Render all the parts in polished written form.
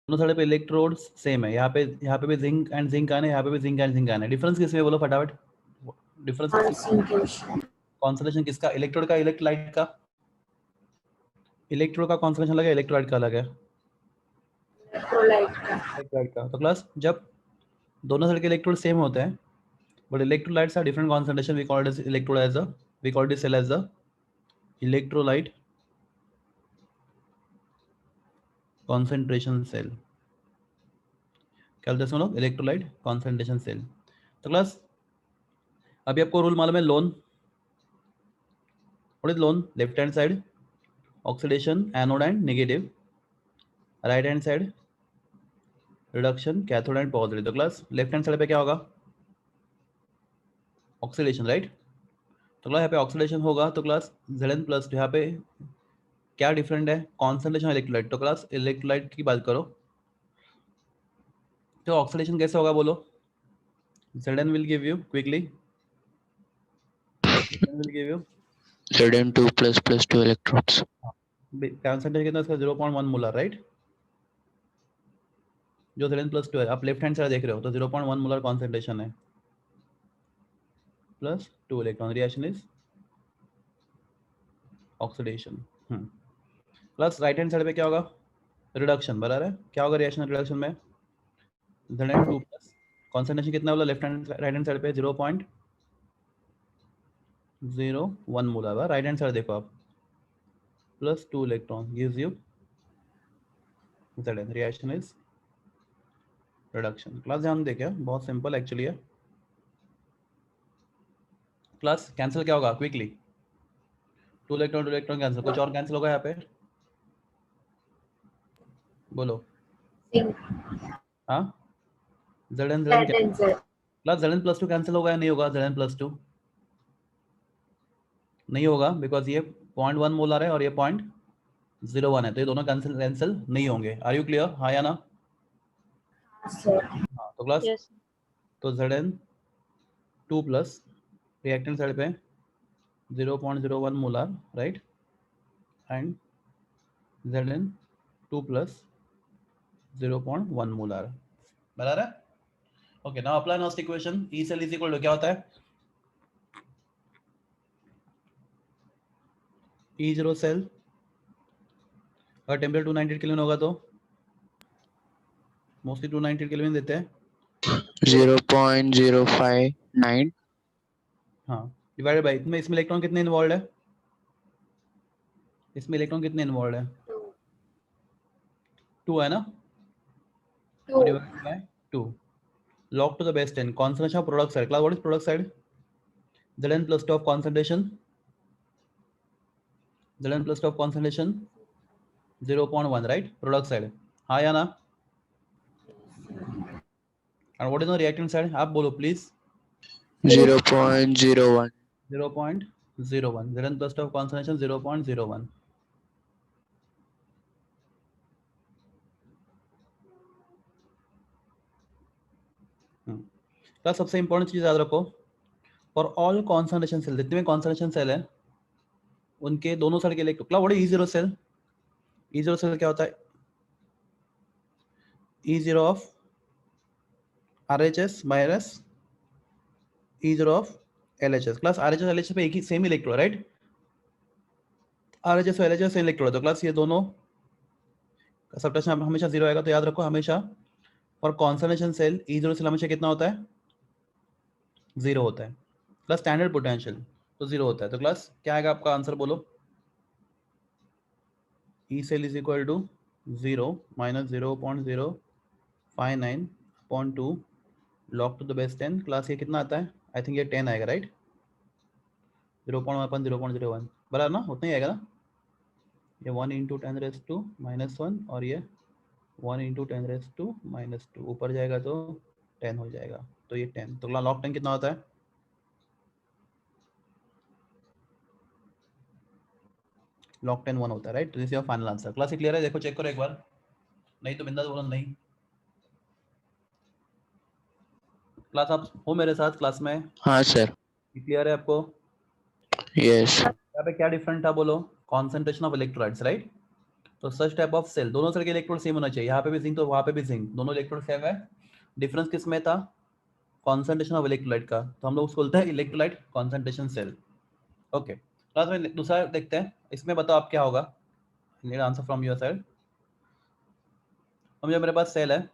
दोनों साइड पे electrodes same है, यहाँ पे भी जिंक एंड जिंक आना है, यहाँ पे भी जिंक एंड जिंक आना है। डिफरेंस किसमें बोलो फटाफट, डिफरेंस कॉन्सेंट्रेशन किसका, इलेक्ट्रोड का, इलेक्ट्रोलाइट का। इलेक्ट्रोड का कॉन्सेंट्रेशन अलग है, इलेक्ट्रोलाइट का अलग है। इलेक्ट्रोलाइट का तो क्लास जब दोनों साइड के इलेक्ट्रोड सेम होते हैं but electrolytes have different concentration, we call it as electrode as a, we call this cell as the electrolyte concentration cell। क्या बोलते हैं इसमें लोग, इलेक्ट्रोलाइट कॉन्सेंट्रेशन सेल। तो क्लास अभी आपको रूल मालूम है loan, what is loan, left hand side oxidation anode and negative, right hand side reduction cathode and positive. तो क्लास लेफ्ट हैंड साइड पे क्या होगा, ऑक्सीडेशन, राइट। तो क्लास यहाँ पे ऑक्सीडेशन होगा, तो क्लास Zn प्लस, यहाँ पे क्या डिफरेंट है, कॉन्सेंट्रेशन इलेक्ट्रोलाइट। तो क्लास इलेक्ट्रोलाइट की बात करो तो ऑक्सीडेशन कैसे होगा बोलो, Zn will give you quickly, Zn will give you Zn2 plus 2 electrons। Concentration कितना इसका 0.1 मोलर, राइट। जो Zn प्लस 2 है, आप लेफ्ट हैंड साइड देख रहे हो तो 0.1 मोलर कॉन्सेंट्रेशन है, plus 2 electron, reaction is oxidation. Plus right hand side पे क्या होगा, रिडक्शन, बराबर है। क्या होगा रिएक्शन रिडक्शन में, Zn2 प्लस कॉन्सेंट्रेशन कितना बोला left hand right hand side पे 0.01 मोलर, राइट हैंड साइड देखो आप, plus 2 electron gives you Zn, reaction is reduction. Class ध्यान देखिए, बहुत सिंपल एक्चुअली है। क्लास कैंसिल क्या होगा क्विकली, 2 इलेक्ट्रॉन कैंसिल, कुछ और कैंसिल होगा यहाँ पे बोलो, हाँ Zn class Zn plus 2 cancel होगा या नहीं होगा, Zn प्लस 2 नहीं होगा बिकॉज ये 0.1 मोलर है और ये 0.01 है, तो ये दोनों कैंसिल नहीं होंगे। आर यू क्लियर, हाँ या ना। हाँ तो क्लास Yes. तो Zn2 प्लस रिएक्टेंट साइड पे 0.01 molar, right, and Zn2 plus 0.1 molar, बराबर है। Okay now apply Nernst equation, E cell is equal to क्या होता है, E0 सेल अगर टेम्परेचर 298 केल्विन होगा तो मोस्टली 298 केल्विन देते हैं, 0.059। हाँ डिवाइडेड बाई, इसमें इलेक्ट्रॉन कितने इन्वॉल्व है, इसमें इलेक्ट्रॉन कितने इन्वॉल्व है, 2 है ना, divided by 2, log to the base 10 concentration of product side। class what is product side, Zn plus 2 of concentration, Zn plus 2 of concentration 0.1, right, product side, हाँ या ना। and what is the reactant side, आप बोलो please, 0.01। 0.01, Zn plus 2 of concentration 0.01। तो सबसे important चीज याद रखो, फॉर ऑल कॉन्सेंट्रेशन सेल, जितने भी कॉन्सेंट्रेशन सेल है उनके दोनों साइड के electron, what is E0 cell, E0 cell क्या होता है, E0 of RHS minus E0 of LHS। Class RHS LHS पे एक ही सेम इलेक्ट्रोड, राइट, RHS और LHS सेम इलेक्ट्रोड, तो क्लास ये दोनों का सबट्रैक्शन हमेशा 0 आएगा। तो याद रखो हमेशा for concentration cell E0 cell हमेशा कितना होता है, 0 होता है, प्लस स्टैंडर्ड पोटेंशियल तो 0 होता है। तो क्लास क्या आएगा आपका आंसर बोलो, E cell is equal to 0 minus 0.059/2 log to the base 10। Class ये कितना आता है, आई थिंक ये 10 आएगा, राइट, 0.1/0.01 बराबर ना, उतना ही आएगा ना, ये 1 × 10⁻⁻1 और ये 1 × 10⁻⁻2 ऊपर जाएगा तो 10 हो जाएगा, तो ये 10। तो log 10 कितना होता है, log 10 1 होता है, राइट। तो this is your final answer. Class clear है, देखो चेक करो एक बार, नहीं तो बिंदास बोलो नहीं। क्लास आप हो मेरे साथ क्लास में, हाँ सर। क्लियर है आपको, यस। यहाँ पे क्या डिफरेंट था बोलो, कॉन्सेंट्रेशन ऑफ इलेक्ट्रोलाइट्स, राइट, तो सच टाइप ऑफ सेल, दोनों सेल के इलेक्ट्रोड सेम होना चाहिए, यहाँ पे भी जिंक तो वहाँ पे भी जिंक, दोनों इलेक्ट्रोड सेम है। डिफरेंस किस में था? कॉन्सेंट्रेशन ऑफ इलेक्ट्रोलाइट का, तो हम लोग उसको बोलते हैं electrolyte concentration cell. Okay, class में दूसरा देखते हैं, इसमें बताओ आप क्या होगा, need answer from your side. अब जो मेरे पास सेल है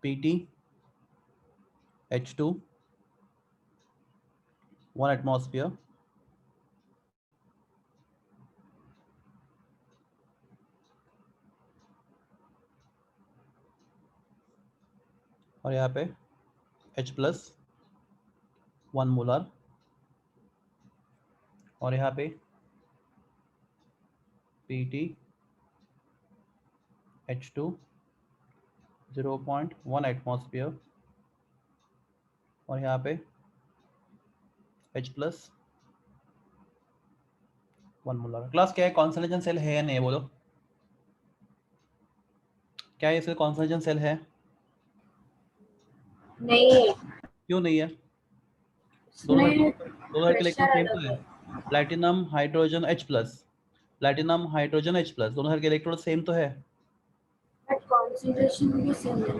Pt H2 1 एटमॉस्फेयर, और यहाँ पे H प्लस 1 मोलर, और यहाँ पे Pt H2 0.1 एटमॉस्फेयर, और यहाँ पे H प्लस 1 मोलर। क्लास क्या है, कॉन्सन्ट्रेशन सेल है या नहीं, बोलो क्या ये सेल कॉन्सन्ट्रेशन सेल है? नहीं, क्यों नहीं है? दोनों के इलेक्ट्रॉन प्रेशर सेम अलग तो है, है। Platinum hydrogen H plus, platinum hydrogen H plus, दोनों के इलेक्ट्रॉन सेम तो है। बट कॉन्सेंट्रेशन भी सेम है।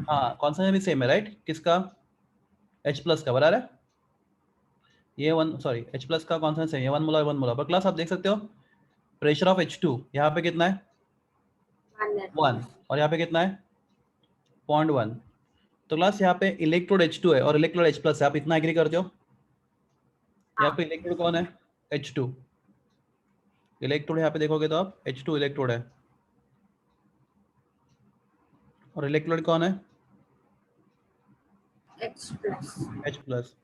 हाँ, कॉन्सन्ट्रेशन भी सेम है, राइट? किसका? H प्लस का, बराबर है। ये H प्लस का कॉन्सन्ट्रेशन सेम है, 1 मोलर 1 मोलर। पर क्लास आप देख सकते हो प्रेशर ऑफ H2 यहाँ पे कितना है? 1, और यहाँ पे कितना है? 0.1। तो क्लास यहाँ पे इलेक्ट्रोड H2 है और इलेक्ट्रोड H प्लस है, आप इतना एग्री करते हो? यहाँ पे इलेक्ट्रोड कौन है? H2। इलेक्ट्रोड यहाँ पे देखोगे तो आप H2 इलेक्ट्रोड है, और इलेक्ट्रोड कौन है? H plus. H plus.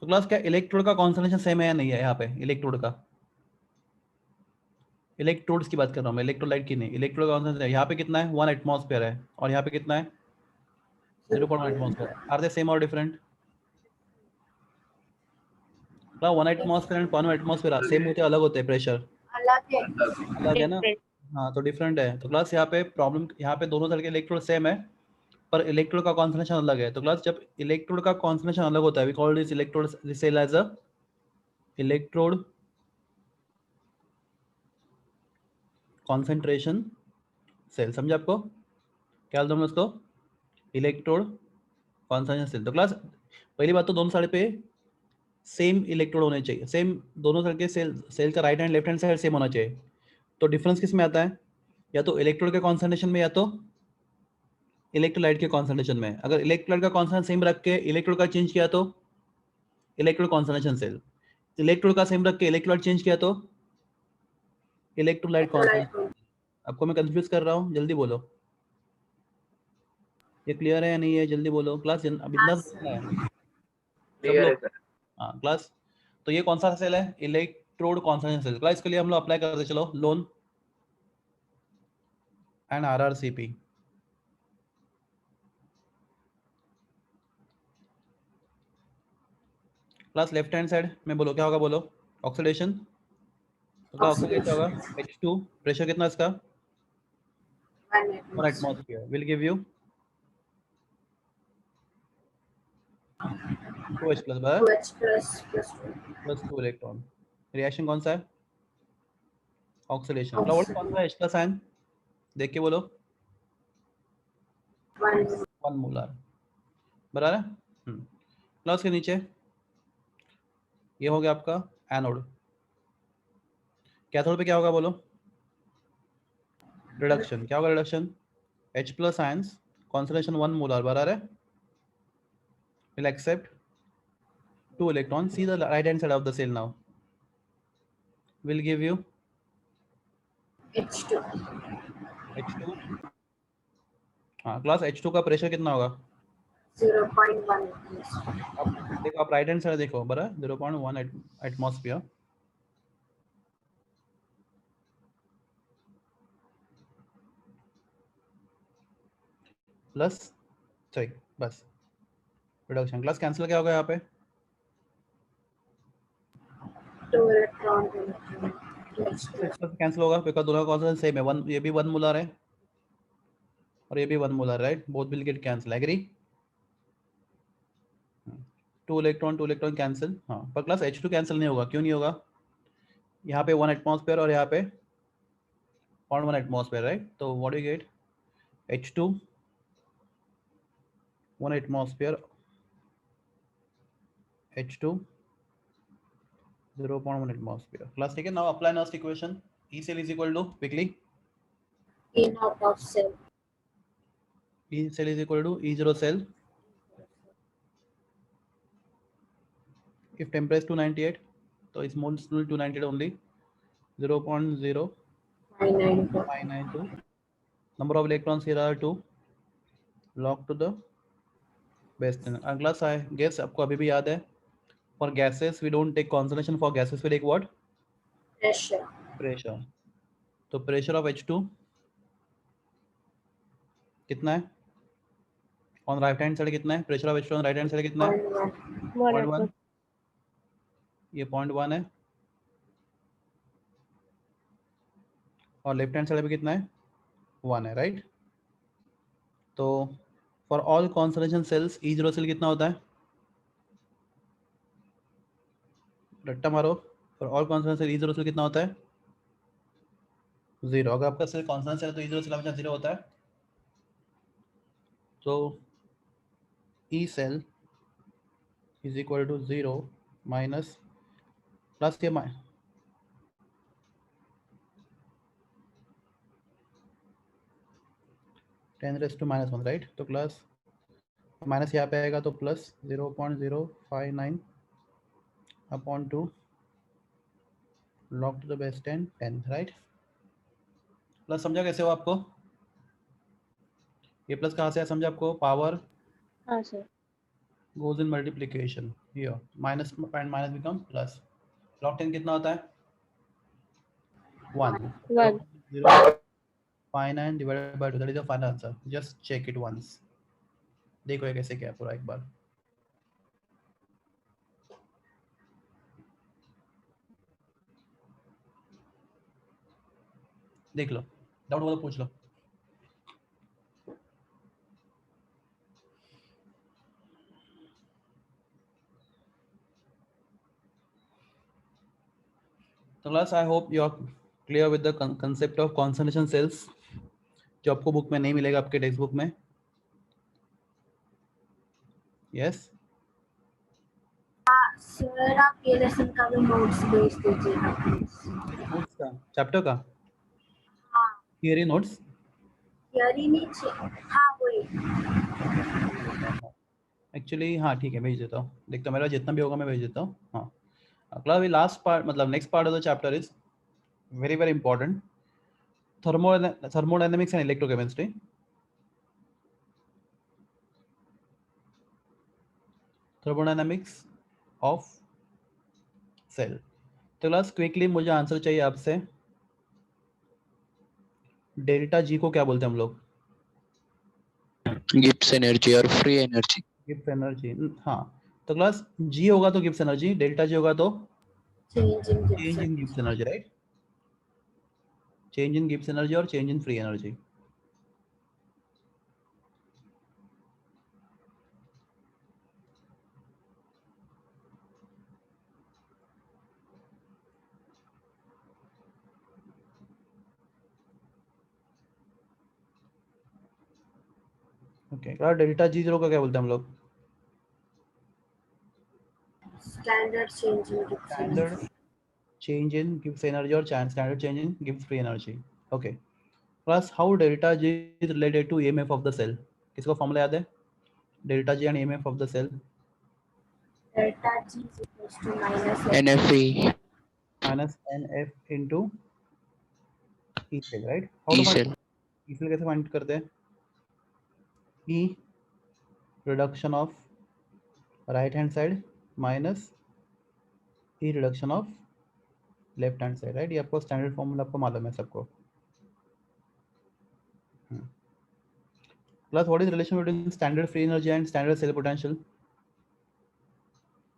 तो क्लास क्या इलेक्ट्रोड का कॉन्सन्ट्रेशन सेम है या नहीं है? यहाँ पे इलेक्ट्रोड का, इलेक्ट्रोड्स की बात कर रहा हूँ मैं, इलेक्ट्रोलाइट की नहीं। इलेक्ट्रोड का कॉन्सन्ट्रेशन यहाँ पे कितना है? 1 एटमॉस्फेयर है, और यहाँ पे कितना है? 0.1 एटमॉस्फेयर। आर दे सेम और different? 1 atmosphere and 1 atmosphere same होते हैं, अलग होते हैं प्रेशर? अलग है। अलग है ना? हाँ, तो डिफरेंट है। तो क्लास यहाँ पे प्रॉब्लम, यहाँ पे दोनों तरह के इलेक्ट्रोड सेम है पर इलेक्ट्रोड का कॉन्सन्ट्रेशन अलग है। तो क्लास जब इलेक्ट्रोड का कॉन्सन्ट्रेशन अलग होता है, we call this electrode cell as a electrode concentration cell. समझे आपको? क्या बोलते हैं उसको? Electrode concentration cell. तो क्लास पहली बात तो दोनों साइड पे सेम इलेक्ट्रोड होने चाहिए, सेम दोनों साइड के सेल का right hand left hand side same होना चाहिए। तो डिफरेंस किस में आता है? या तो इलेक्ट्रोड के कॉन्सेंट्रेशन में, या तो इलेक्ट्रोलाइट के कॉन्सेंट्रेशन में। अगर इलेक्ट्रोलाइट का कॉन्सेंट्रेशन सेम रख के इलेक्ट्रोड का चेंज किया तो इलेक्ट्रोड कॉन्सेंट्रेशन सेल, इलेक्ट्रोड का सेम रख के इलेक्ट्रोलाइट चेंज किया तो इलेक्ट्रोलाइट कॉन्सेंट्रेशन। आपको मैं कंफ्यूज कर रहा हूँ? जल्दी बोलो, ये क्लियर है या नहीं है? जल्दी बोलो क्लास, अब इतना है सब लोग। हाँ क्लास, तो ये कौन सा सेल है? Electrode concentration cell. क्लास इसके लिए हम लोग अप्लाई करते, चलो loan and RRCP। Class left hand side में बोलो क्या होगा, बोलो ऑक्सीडेशन। तो क्या ऑक्सीडेशन क्या होगा? H2, प्रेशर कितना इसका? 1 atmosphere will give you 2H plus, बराबर प्लस 2 इलेक्ट्रॉन। रिएक्शन कौन सा है? ऑक्सीडेशन। मतलब कौन सा है H प्लस आयन? देख के बोलो। 1 मोलर, बराबर है। क्लास के नीचे ये हो गया आपका एनोड। कैथोड पे क्या होगा बोलो? रिडक्शन। क्या होगा reduction? H plus ions concentration 1 molar, बराबर है, will accept 2 electrons. See the right hand side of the cell now, will give you H2। H2। हाँ क्लास H2 का प्रेशर कितना होगा? 0.1। अब देखो, आप राइट हैंड साइड देखो, बराबर 0.1 एटमॉस्फेयर। प्लस सॉरी बस रिडक्शन। क्लास कैंसिल क्या होगा यहाँ पे? 2 इलेक्ट्रॉन कैंसिल होगा बिकॉज दोनों का कॉन्सेंट्रेशन सेम है। 1, ये भी 1 मोलर है और ये भी 1 molar, right? Both will get cancel, agree? 2 electron cancel. हाँ, पर क्लास H2 कैंसिल नहीं होगा। क्यों नहीं होगा? यहाँ पे 1 एटमॉस्फेयर और यहाँ पे 0.1 एटमॉस्फेयर, राइट? तो what do you get? H2 1 atmosphere, H2 0.1 atmosphere. Class, ठीक है? Now apply Nernst equation. E cell is equal to, quickly, A naught of cell. E cell is equal to E0 cell. If temperature is 298, so it's mole 298 only. 0.0592. 592. Number of electrons here are 2. Log to the base 10. अगला सा है gas, आपको अभी भी याद है, for gases we don't take concentration, for gases we take what? Pressure. Pressure. तो pressure of H2 कितना है? ऑन राइट हैंड साइड कितना है? Pressure of H2 on right hand side कितना है? 0.1. ये 0.1 है और लेफ्ट हैंड साइड पे कितना है? 1 है, राइट? तो for all consolation cells E0 cell कितना होता है? रट्टा मारो, for all consolation cell E0 cell कितना होता है? 0. अगर आपका सेल कॉन्सोलेशन सेल है तो E0 सेल हमेशा 0 होता है. तो E cell is equal to 0 minus plus के 10⁻⁻1, राइट? तो प्लस माइनस यहाँ पे आएगा तो plus 0.059 upon 2 log to the base 10, right? Plus समझा कैसे हो आपको? ये प्लस कहाँ से है समझा आपको? पावर हाँ sir. goes in multiplication here, minus and minus become plus. log 10 कितना होता है? 1. 1. 0.59 divided by 2, that is the final answer. Just check it once. देखो ये कैसे क्या है पूरा एक बार. देख लो, डाउट हो तो पूछ लो. तो class, I hope you are clear with the concept of consolation cells, जो आपको बुक में नहीं मिलेगा, आपके टेक्स्ट बुक में. यस सर आप ये लेसन का भी नोट्स भेज दीजिएगा प्लीज. नोट्स का, चैप्टर का हाँ थियरी नोट्स. थियरी नीचे. हाँ वही. एक्चुअली हाँ ठीक है, भेज देता हूँ. देखता हूँ मेरा जितना भी होगा मैं भेज देता हूँ. हाँ अगला भी लास्ट पार्ट, मतलब next part of the chapter is very very important. Thermodynamics and electrochemistry. Thermodynamics of cell. तो क्लास क्विकली मुझे आंसर चाहिए आपसे. डेल्टा जी को क्या बोलते हैं हम लोग? गिब्स एनर्जी और फ्री एनर्जी. Gibbs energy. हाँ तो क्लास जी होगा तो गिब्स एनर्जी, डेल्टा जी होगा तो change change in Gibbs energy, right? Change in Gibbs energy और change in free energy. Okay class, delta G zero का क्या बोलते हैं हम लोग? Standard change in standard change in Gibbs energy और standard change in Gibbs free energy. Okay class, how delta G is related to EMF of the cell? किसको formula याद है? Delta G and EMF of the cell. Delta G is equals to minus NFE. Minus n F into E cell, right? How E to cell. Find E cell? कैसे find करते हैं? E reduction of right hand side minus E reduction of left hand side, right? ये आपको standard formula आपको मालूम है सबको. Plus what is relation between standard free energy and standard cell potential?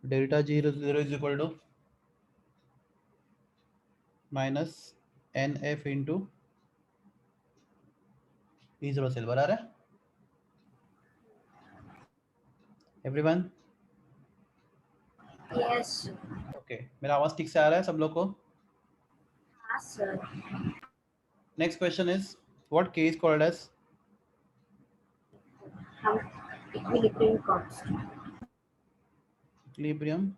Delta G zero is equal to minus n F into E zero cell. बराबर है everyone? Yes. Okay, मेरा आवाज ठीक से आ रहा है सब लोग को? Yes, sir. Next question is, what K is called as? Equilibrium constant. Equilibrium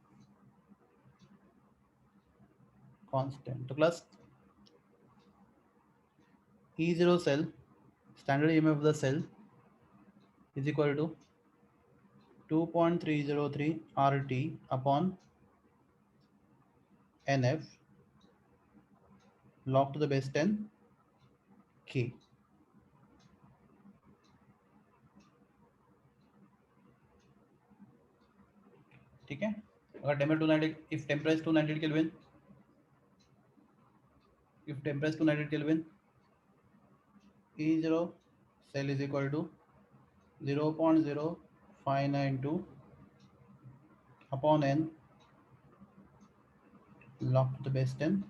constant. तो class E0 cell, standard EMF of the cell is equal to 2.303 RT upon NF log to the base 10 K. ठीक है, अगर temperature 290, if temperature 290 Kelvin, if temperature 290 Kelvin, E0 cell is equal to 0.0592 upon N log to the base 10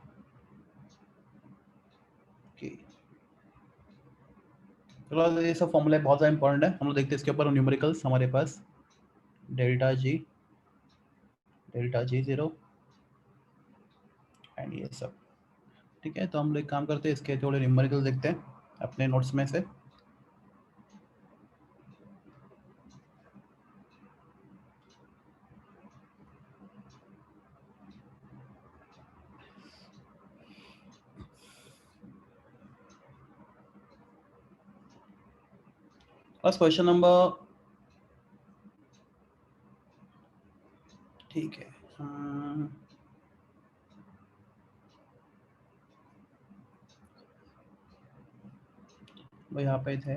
K. तो ये सब formula बहुत ज़्यादा important है, हम लोग देखते हैं इसके ऊपर न्यूमेरिकल्स हमारे पास डेल्टा जी 0 एंड ये सब। ठीक है, तो हम लोग काम करते हैं, इसके थोड़े न्यूमेरिकल्स देखते हैं अपने नोट्स में से। बस क्वेश्चन नंबर, ठीक है, वो यहाँ पे थे।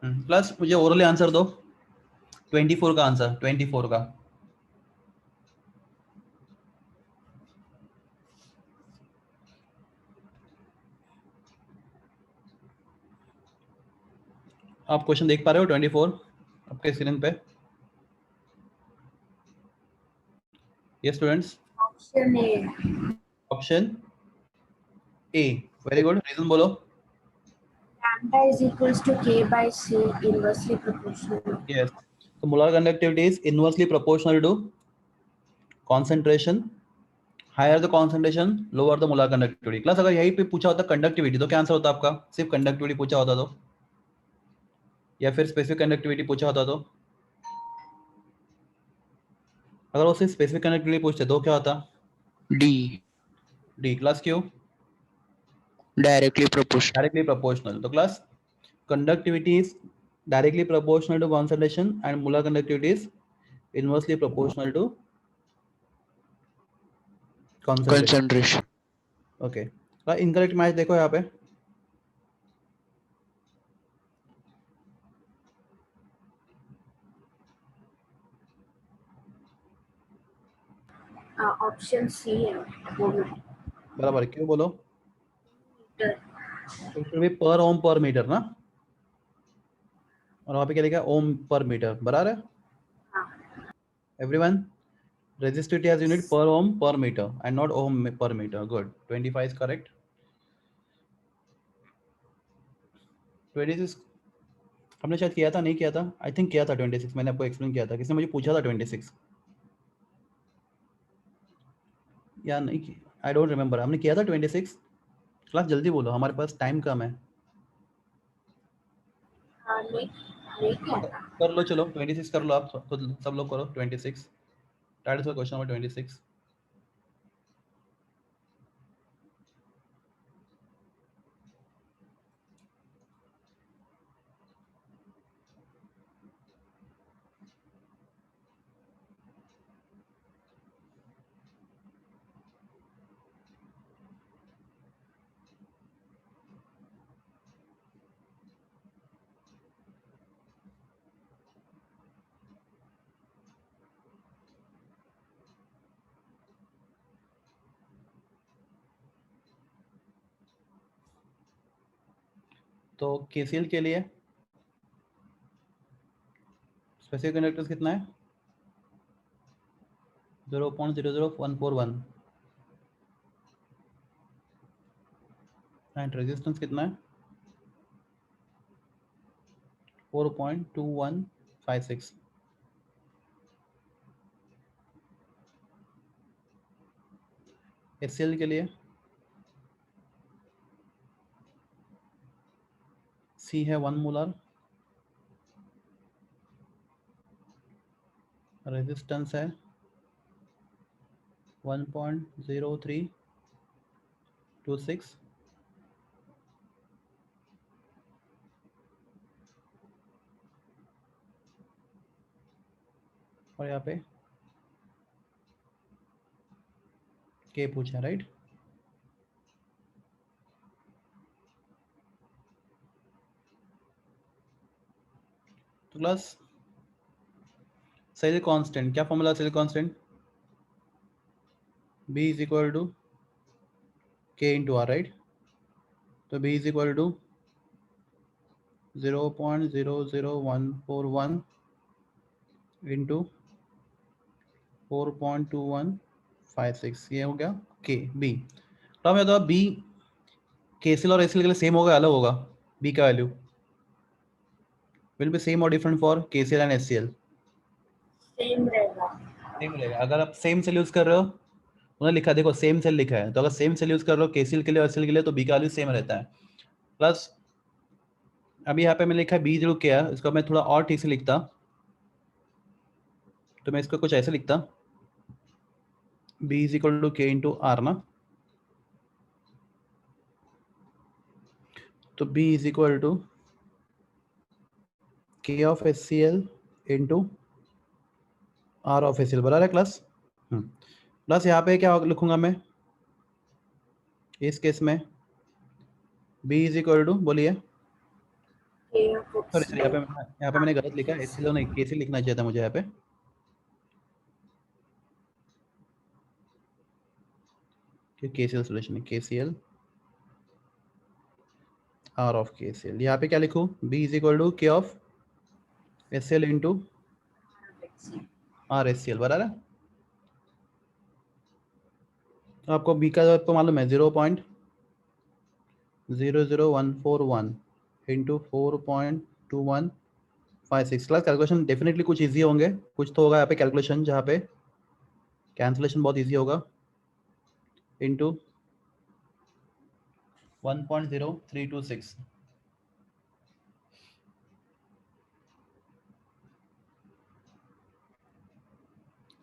प्लस मुझे ओरली आंसर दो 24 का आंसर, 24 का। आप क्वेश्चन देख पा रहे हो 24 आपके स्क्रीन पे? ये students, Option A. Option A, very good, reason बोलो। Lambda is equals to K by C, inversely proportional. Yes, तो molar conductivity is inversely proportional to concentration, higher the concentration lower the molar conductivity. Class अगर यही पे पूछा होता conductivity तो क्या answer होता आपका? सिर्फ कंडक्टिविटी पूछा होता तो, या फिर स्पेसिफिक कंडक्टिविटी पूछा होता तो? अगर वो सिर्फ स्पेसिफिक कंडक्टिविटी पूछते तो क्या होता? D. डी। क्लास क्यों? Directly proportional. Directly proportional. तो class conductivity is directly proportional to concentration and molar conductivity is inversely proportional to concentration. Concentration. Okay, incorrect match देखो यहाँ पे। Option C है moment. बराबर, क्यों बोलो? Meter. तो फिर भी पर ओम पर मीटर ना, और वहाँ पे क्या लिखा है? ओम पर मीटर, बराबर है? हाँ. Everyone, resistivity as unit per ohm per meter and not ohm per meter. Good, 25 is correct. 26 हमने शायद किया था, नहीं किया था? आई थिंक किया था 26, मैंने आपको एक्सप्लेन किया था, किसने मुझे पूछा था 26 या नहीं किया? आई डोंट रिमेम्बर, हमने किया था 26? क्लास जल्दी बोलो, हमारे पास टाइम कम है। नहीं किया था. कर लो, चलो 26 कर लो, आप खुद सब लोग करो 26। That is question number 26। तो केसीएल के लिए स्पेसिफिक कंडक्टेंस कितना है? 0.00141 एंड रेजिस्टेंस कितना है? 4.2156। HCl के लिए C है 1 मोलर, रेजिस्टेंस है 1.0326, और यहाँ पे K पूछा, राइट। तो क्लास सेल कांस्टेंट, क्या formula cell constant? B is equal to K into R, right. तो B is equal to 0.00141 into 4.2156, ये हो गया K B। तो हमें बताओ B KCl और ACl के लिए सेम होगा, अलग होगा? B का वैल्यू विल बी सेम और different for KCl and HCl? Same रहेगा। सेम रहेगा। अगर आप सेम सेल यूज कर रहे हो, उन्होंने लिखा देखो सेम सेल लिखा है, तो अगर सेम सेल यूज कर रहे हो KCl के लिए और HCl के लिए, तो B का वैल्यू सेम रहता है। प्लस अभी यहाँ पे मैंने लिखा है B जो क्या है, इसको मैं थोड़ा और ठीक से लिखता, तो मैं इसको कुछ ऐसे लिखता, B is equal to K into R ना। तो B is equal to K of HCl into R of HCl, बराबर है क्लास। प्लस यहाँ पे क्या लिखूंगा मैं इस केस में? B इज इक्वल टू, बोलिए, K of सॉरी यहाँ HCl पे मैंने गलत लिखा है, HCl नहीं KCl लिखना चाहिए था मुझे यहाँ पे। KCl सोल्यूशन है, KCl R ऑफ KCl। यहाँ पे क्या लिखूँ? B is equal to K of HCl into R HCl, बराबर है। तो आपको B का तो मालूम है 0.00141 इंटू 4.2156। क्लास कैलकुलेशन डेफिनेटली कुछ इजी होंगे, कुछ तो होगा यहाँ पे कैलकुलेशन जहाँ पे कैंसलेशन बहुत इजी होगा, इंटू 1.0326।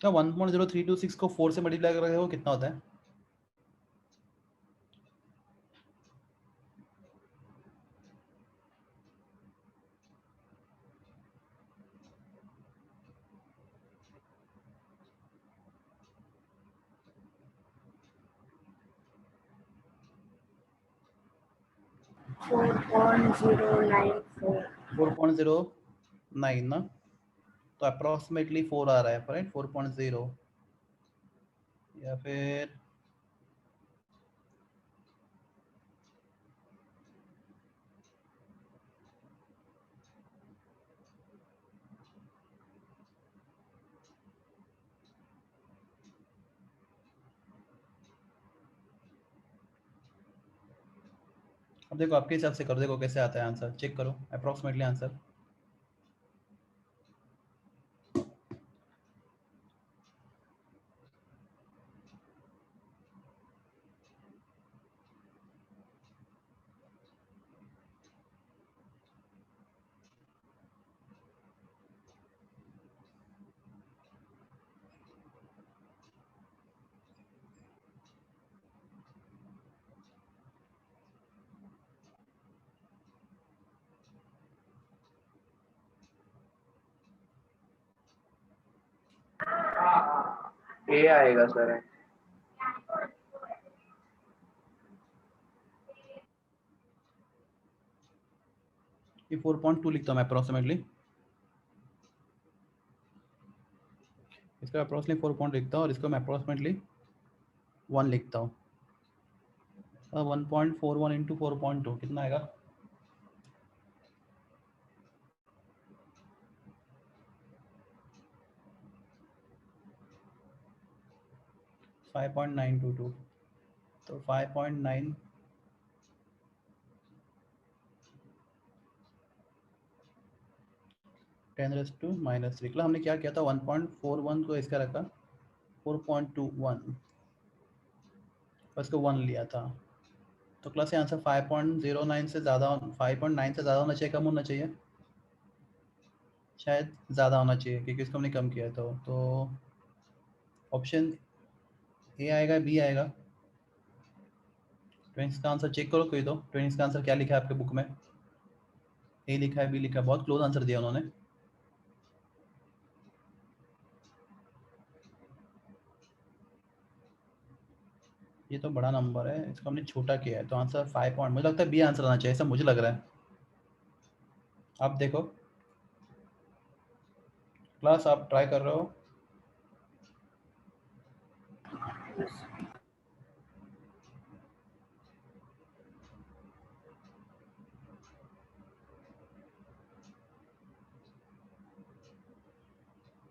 क्या 1.0326 को 4 से मल्टीप्लाई कर रहे हो, कितना होता है? $4.094. 4.09 ना, तो अप्रोक्सीमेटली 4 आ रहा है, राइट। 4.0 या फिर अब देखो आपके हिसाब से करो, देखो कैसे आता है आंसर, चेक करो अप्रोक्सीमेटली आंसर। ए आएगा सर। ये 4.2 लिखता हूँ मैं अप्रोक्सीमेटली, इसका अप्रोक्सीमेटली 4 लिखता हूँ और इसको मैं अप्रोक्सीमेटली 1 लिखता हूँ। 1.41 इंटू 4.2 कितना आएगा? 5.922, तो 5.9 10⁻⁻3। हमने क्या किया था, 1.41 को इसका रखा 4.21, बस को 1 लिया था। तो क्लास ये आंसर 5.09 से ज़्यादा 5.9 से ज़्यादा होना चाहिए, कम होना चाहिए? शायद ज़्यादा होना चाहिए क्योंकि इसको हमने कम किया तो ऑप्शन ए आएगा, बी आएगा? ट्वेंस का आंसर चेक करो कोई तो। ट्वेंस का आंसर क्या लिखा है आपके बुक में? ए लिखा है, बी लिखा है, बहुत क्लोज आंसर दिया उन्होंने। ये तो बड़ा नंबर है, इसको हमने छोटा किया है तो आंसर 5 पॉइंट, मुझे लगता है बी आंसर आना चाहिए, ऐसा मुझे लग रहा है। आप देखो क्लास, आप ट्राई कर रहे हो?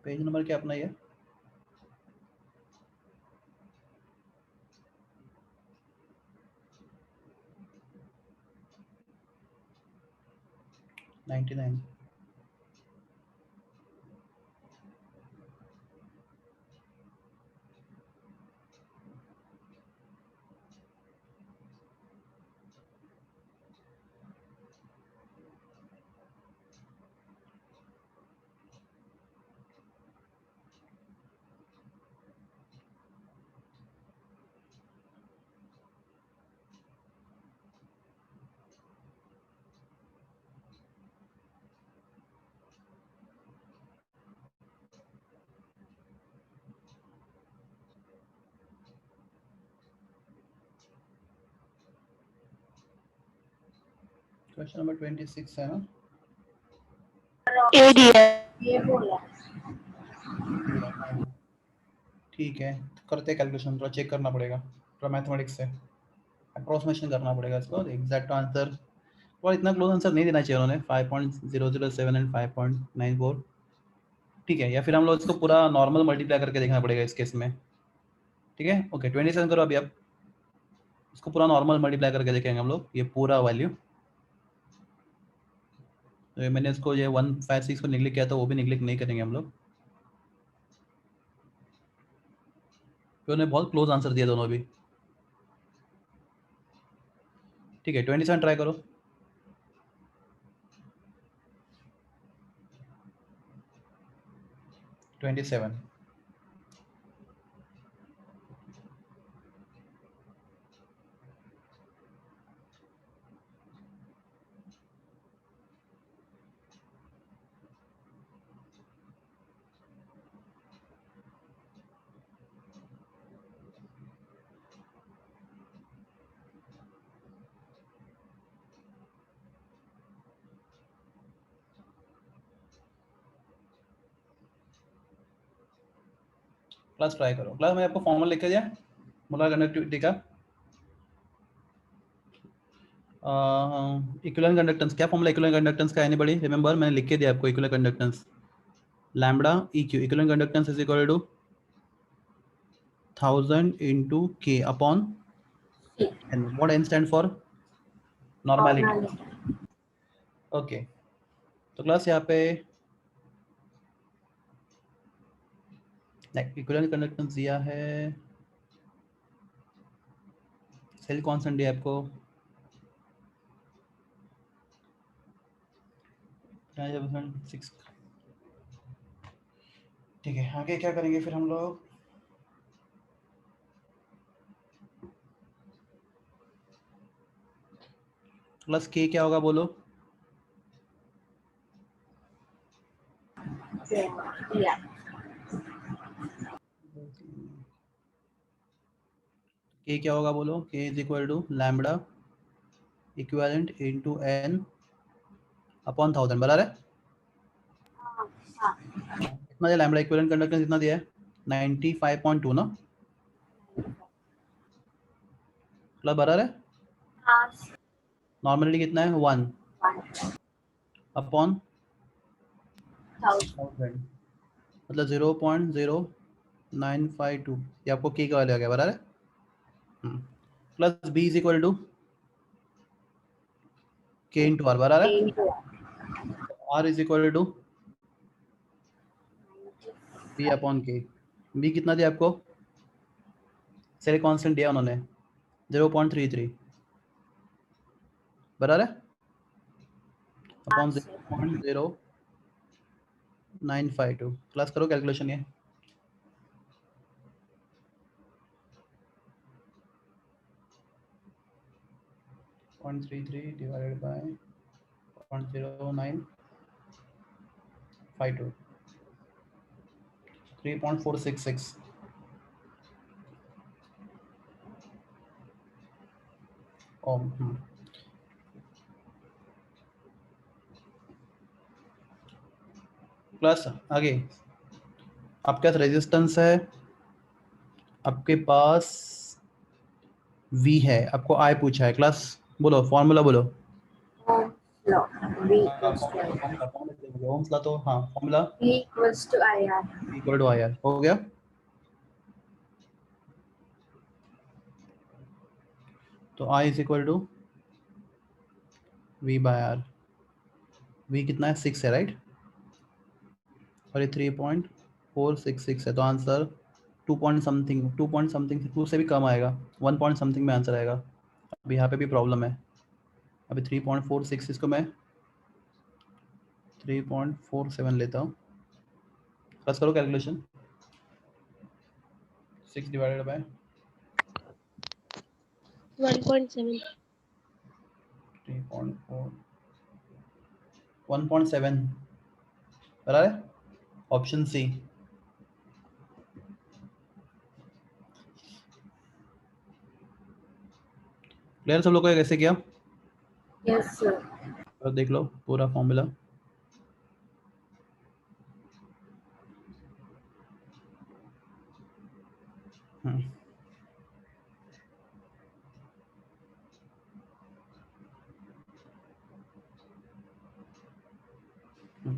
पेज नंबर क्या अपना ये? $99। क्वेश्चन नंबर 26 है ना? ये बोला। ठीक है, करते कैलकुलेशन, थोड़ा चेक करना पड़ेगा, थोड़ा मैथमेटिक्स से अप्रोक्सीमेशन करना पड़ेगा इसको। एग्जैक्ट आंसर और इतना क्लोज आंसर नहीं देना चाहिए उन्होंने, 5.007 एंड 5.94। ठीक है, या फिर हम लोग इसको पूरा नॉर्मल मल्टीप्लाई करके देखना पड़ेगा इस केस में। ठीक है, ओके 27 करो अभी आप, इसको पूरा नॉर्मल मल्टीप्लाई करके देखेंगे हम लोग, ये पूरा वैल्यू। तो मैंने इसको ये 156 को निगलेक्ट किया था, वो भी निगलेक्ट नहीं करेंगे हम लोग, तो उन्हें बहुत क्लोज आंसर दिया दोनों भी। ठीक है, 27 ट्राई करो। ट्वेंटी सेवन क्लास ट्राई करो। क्लास मैं आपको फॉर्मूला लिख के दिया मोलर कंडक्टिविटी का, इक्विवेलेंट कंडक्टेंस। क्या फॉर्मूला इक्विवेलेंट कंडक्टेंस का? Anybody remember? मैंने लिख के दिया आपको equivalent conductance, lambda eq, equivalent conductance is equal to 1000 into k upon n. What n stand for? Normality. Okay, तो क्लास यहाँ पे इक्विवेलेंट कंडक्टेंस दिया है, सेल कांस्टेंट दिया आपको 6। ठीक है, आगे क्या करेंगे फिर हम लोग? प्लस के क्या होगा बोलो? के क्या होगा बोलो? K is equal to lambda equivalent into n upon 1000, बराबर है? कितना दिया लैम्बडा इक्विवेलेंट कंडक्टेंस? कितना दिया है? 95.2 ना? मतलब बराबर है? नॉर्मलिटी कितना है? 1 अपॉन 1000, मतलब 0.0952, ये आपको के का वैल्यू आ गया, बराबर है? Plus B is equal to K into R, बराबर है? R is equal to B upon K. B कितना दिया आपको? सेल कांस्टेंट दिया उन्होंने 0.33 बराबर है अपॉन sir. 0.0952। क्लास करो कैलकुलेशन ये। .33 divided by 0.0952 3.466 ओम। प्लस आगे आपके पास रेजिस्टेंस है, आपके पास V है, आपको I पूछा है। क्लास बोलो फॉर्मूला बोलो। Ohm's law. V equals to IR. Ohm's law तो हाँ formula V equals to IR. Equal to IR हो गया। तो I is equal to V by R। V कितना है 6 है राइट, और ये 3.466 है, तो आंसर 2 पॉइंट समथिंग 2 से भी कम आएगा, 1 पॉइंट समथिंग में आंसर आएगा। अभी यहाँ पे भी प्रॉब्लम है। अभी 3.46 इसको मैं 3.47 लेता हूँ। प्लस करो कैलकुलेशन। 6 डिवाइडेड बाय 1.7 3.4 1.7 बराबर है ऑप्शन सी। क्लियर सब लोग को कैसे किया? Yes, sir. तो देख लो पूरा फॉर्मूला।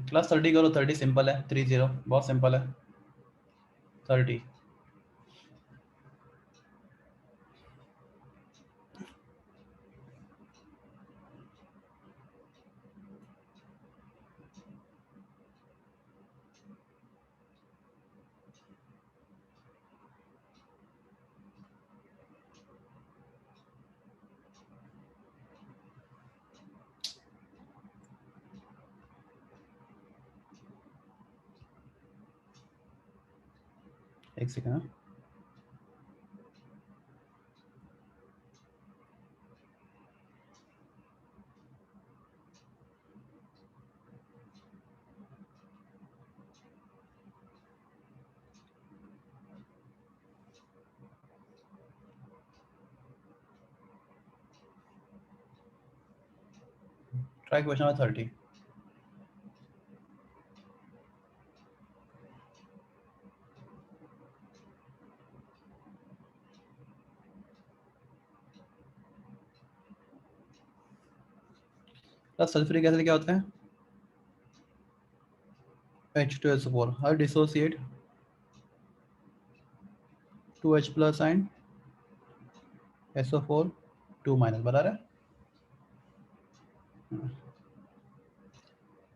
क्लास 30 करो, 30 सिंपल है, 30 बहुत सिंपल है 30। एक second. Try question number 30। Plus sulphuric acid क्या होता है? H2SO4 her dissociate 2H plus and SO4 2 minus बराबर है।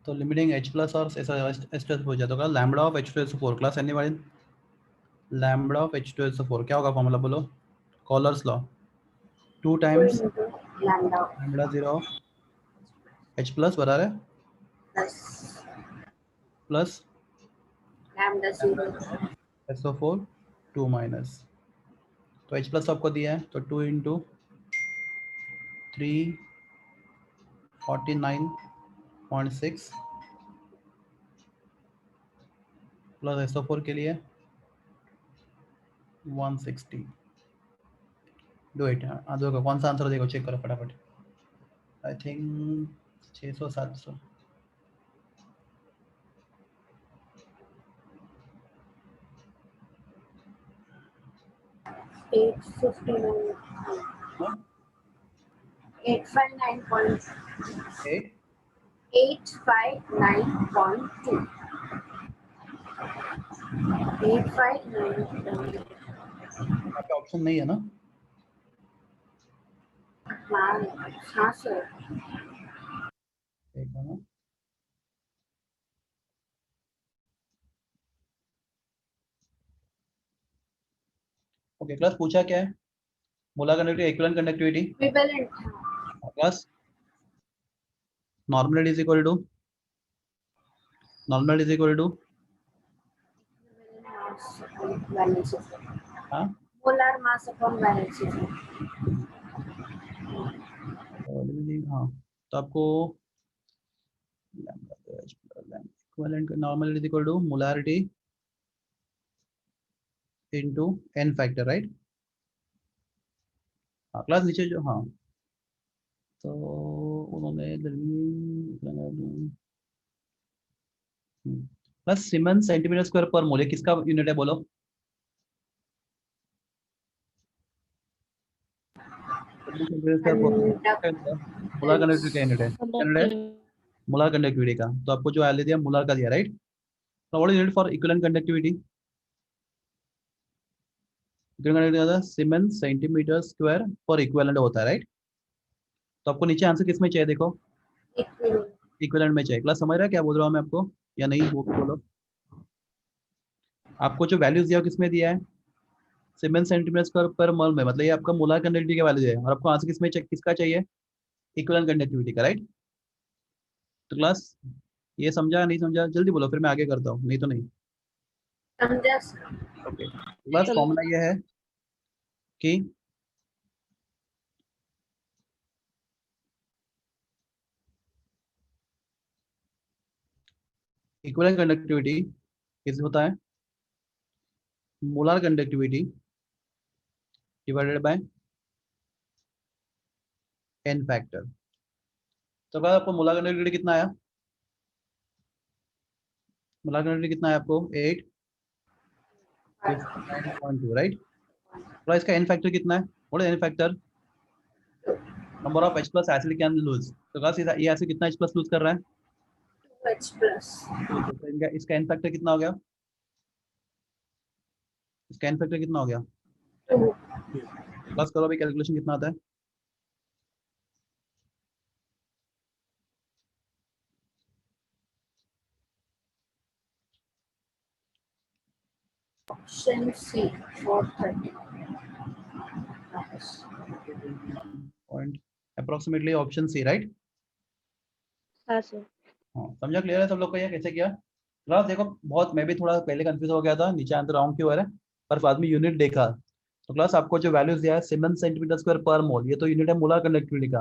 तो लिमिटिंग H प्लस और H2SO4 हो जाता है lambda of H2SO4। Class anybody lambda of H2SO4 क्या होगा फॉर्मूला बोलो? Kohlrausch's law 2 2 times into lambda lambda 0 H plus बराबर है plus plus lambda 0 SO4 2 minus. तो H प्लस आपको दिया है तो 2 इंटू 349.6 प्लस SO4 के लिए 160। Do it. दो का कौन सा आंसर देखो, चेक करो फटाफट। I think 600 700 859 859.859.2 859. ऑप्शन नहीं है ना? हाँ सर। देखो ना ओके। क्लास पूछा क्या है? Molar conductivity equivalent conductivity Equivalent. Plus normal is equal to Valence. हाँ Molar mass upon valence. हाँ तो आपको equivalent normal is equal to molarity into n factor right. हाँ क्लास नीचे जो हाँ तो उन्होंने बस सीमेंस सेंटीमीटर स्क्वायर पर मोल किसका यूनिट है बोलो? मोलर कंडक्टिविटी का यूनिट है मोलर कंडक्टिविटी का। तो आपको जो ले दिया मोलर का दिया right. What is unit for equivalent conductivity? Siemens centimetre square पर इक्विवेलेंट होता है राइट। तो आपको नीचे आंसर किस में चाहिए देखो? इक्विवेलेंट में चाहिए। क्लास समझ रहा है क्या बोल रहा हूँ मैं आपको या नहीं? वो बोलो। आपको जो वैल्यूज दिया किस में दिया है? सीमेंस सेंटीमीटर स्क्वायर पर मोल में, मतलब ये आपका मोलर कंडक्टिविटी का वैल्यू है और आपको आंसर किस में किसका चाहिए? इक्विवेलेंट कंडक्टिविटी का राइट। तो क्लास ये समझा नहीं समझा जल्दी बोलो फिर मैं आगे करता हूँ, नहीं तो नहीं। ओके क्लास फॉर्मूला ये है कि इक्विवेलेंट कंडक्टिविटी किस होता है? Molar conductivity divided by n factor. तो क्लास आपको मोलर कंडक्टिविटी कितना आया? मोलर कंडक्टिविटी कितना है आपको? 859.2 राइट। तो इसका n फैक्टर कितना है? What is n factor? Number of H plus acid can lose. तो क्लास ये एसिड कितना H प्लस लूज कर रहा है? 2H plus. तो इसका n फैक्टर कितना हो गया? इसका n फैक्टर कितना हो गया? 2. बस करो अभी कैलकुलेशन कितना आता है? Option C 430. Point approximately option C right. हाँ सर. हाँ समझा? क्लियर है सब लोग को ये कैसे किया? क्लास देखो बहुत मैं भी थोड़ा पहले कंफ्यूज हो गया था नीचे आंसर रॉन्ग क्यों आ रहा है, पर बाद में यूनिट देखा तो क्लास आपको जो वैल्यूज दिया है सीमेंस सेंटीमीटर स्क्वायर पर मोल, ये तो यूनिट है मोलर कंडक्टिविटी का।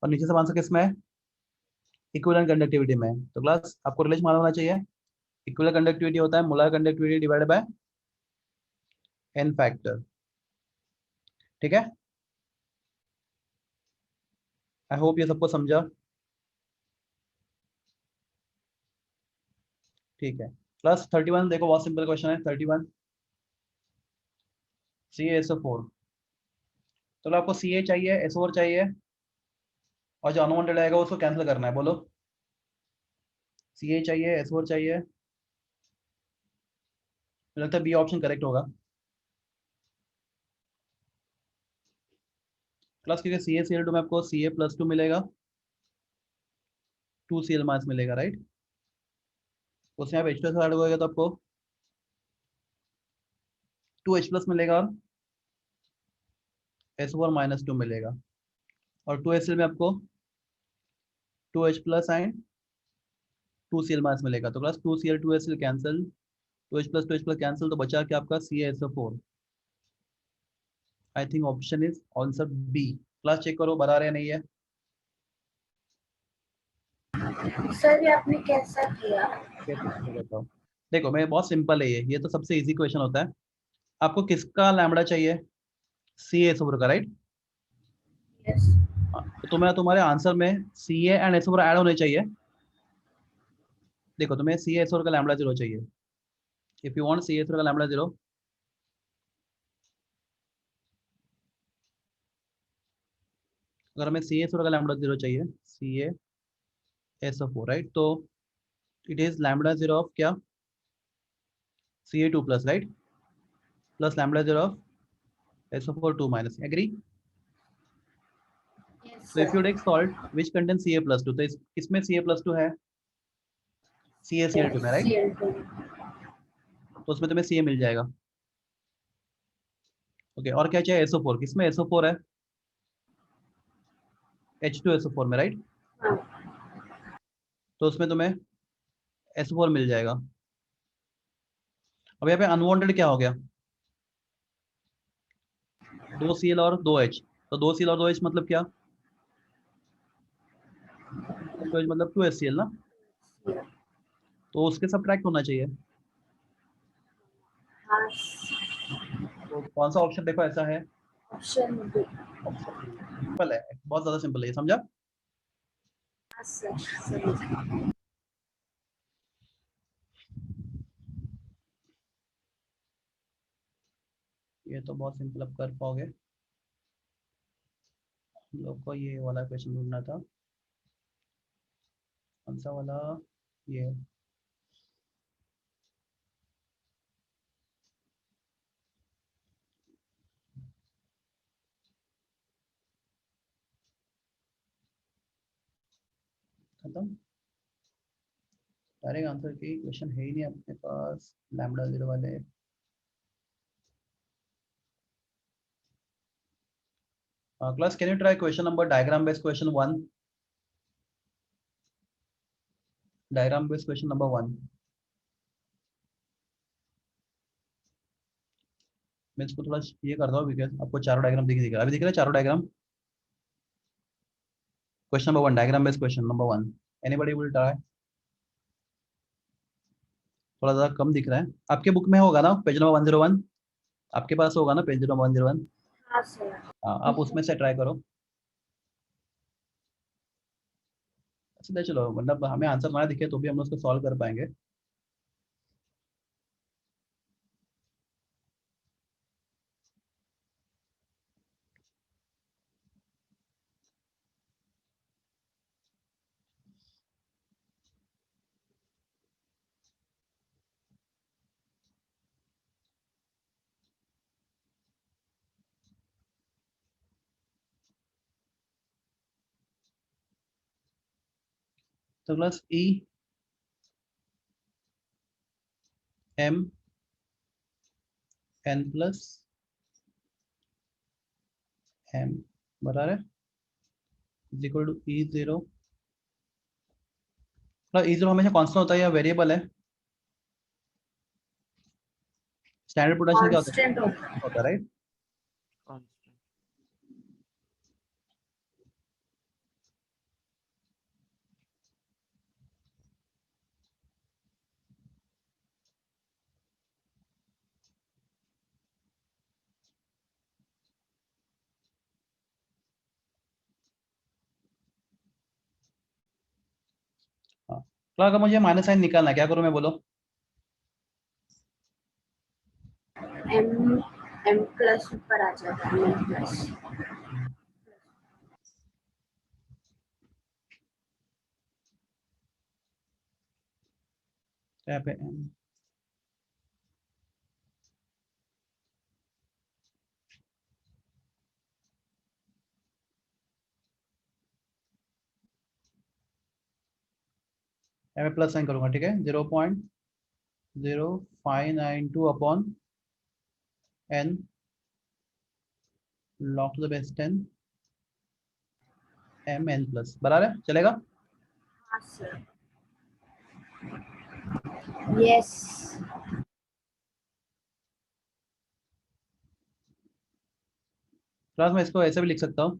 और नीचे से आंसर किसमें है? इक्विवेलेंट कंडक्टिविटी में। तो क्लास आपको रिलेशन मालूम होना चाहिए। इक्विवेलेंट कंडक्टिविटी होता है molar conductivity divided by n factor. ठीक है, आई होप ये सबको समझा। ठीक है क्लास 31 देखो बहुत सिंपल क्वेश्चन है 31 CaSO4। तो आपको Ca चाहिए SO4 चाहिए और जो अनवांटेड आएगा उसको कैंसिल करना है। बोलो Ca चाहिए SO4 चाहिए, मुझे लगता है बी ऑप्शन करेक्ट होगा क्लास, क्योंकि CaCl2 में आपको Ca+2 मिलेगा 2Cl माइनस मिलेगा राइट। उसमें आप H2 ऐड होगा तो आपको 2H+ मिलेगा और SO4 -2 मिलेगा और 2Cl में आपको 2H+ एंड 2Cl माइनस मिलेगा। तो class 2Cl 2Cl cancel, 2H+ cancel, तो बचा क्या आपका CaSO4। I think option is answer B. Class check करो बता रहे नहीं है। सर ये आपने कैसा किया? बताओ देखो मैं बहुत सिंपल है ये तो सबसे इजी क्वेश्चन होता है। आपको किसका लैम्बडा चाहिए? CaSO4 का राइट। यस. तो तुम्हें तुम्हारे आंसर में Ca एंड SO4 ऐड होने चाहिए। देखो तुम्हें CaSO4 का लैम्बडा 0 चाहिए। इफ यू वांट CaSO4 का लैम्बडा 0, अगर हमें CaSO4 का लैम्बडा 0 चाहिए CaSO4 राइट, तो इट इज लैम्बडा 0 ऑफ क्या? Ca2 plus right plus lambda 0 of SO4 2 minus. Agree? Yes, तो if you sir. Take salt which contain Ca+2, तो इसमें Ca+2 है CaCl2 में राइट, CL2. तो उसमें तुम्हें Ca मिल जाएगा। ओके, और क्या चाहिए? SO4, किसमें SO4 है? H2SO4 में, राइट? हाँ, तो उसमें तुम्हें SO4 मिल जाएगा। अब यहाँ पे अनवांटेड क्या हो गया? 2Cl और 2H, तो 2Cl और 2H मतलब क्या? 2H मतलब 2HCl ना, तो उसके सब्ट्रैक्ट होना चाहिए। हाँ, तो कौन सा ऑप्शन देखो ऐसा है? Option B. Option B. Simple है, बहुत ज्यादा सिंपल है, ये समझा? हाँ सर, सही। ये तो बहुत सिंपल अब कर पाओगे। हम लोग को ये वाला क्वेश्चन ढूंढना था, कौन सा वाला? ये खत्म। डायरेक्ट आंसर की क्वेश्चन है ही नहीं अपने पास, लैम्बडा जीरो वाले। Class, can you try question number diagram based question 1? Diagram based question number 1 मैं इसको थोड़ा ये करता हूँ बिकॉज आपको चारों डायग्राम दिख रहा है, अभी दिख रहा है चारों diagram. Question number 1, diagram based question number 1, anybody will try? थोड़ा ज़्यादा कम दिख रहा है, आपके बुक में होगा ना पेज नंबर 101? आपके पास होगा ना पेज नंबर 101? हाँ सर। हाँ, आप उसमें से ट्राई करो। अच्छा चलो, मतलब हमें आंसर ना दिखे तो भी हम उसको सॉल्व कर पाएंगे। तो class E M N plus M बराबर है is equal to E zero. E zero हमेशा कांस्टेंट होता है या वेरिएबल है? स्टैंडर्ड पोटेंशियल क्या होता कांस्टेंट है? होता है, राइट? कांस्टेंट। हाँ, तो अगर मुझे माइनस साइन निकालना है, क्या करूँ मैं, बोलो? एम एम प्लस ऊपर आ जाता है, एम प्लस। तो यहाँ पे एम, यहाँ पे प्लस साइन करूंगा, ठीक है? 0.0592 upon N log to the base 10 M N plus, बराबर है, चलेगा? हाँ सर। यस। क्लास में इसको ऐसे भी लिख सकता हूँ।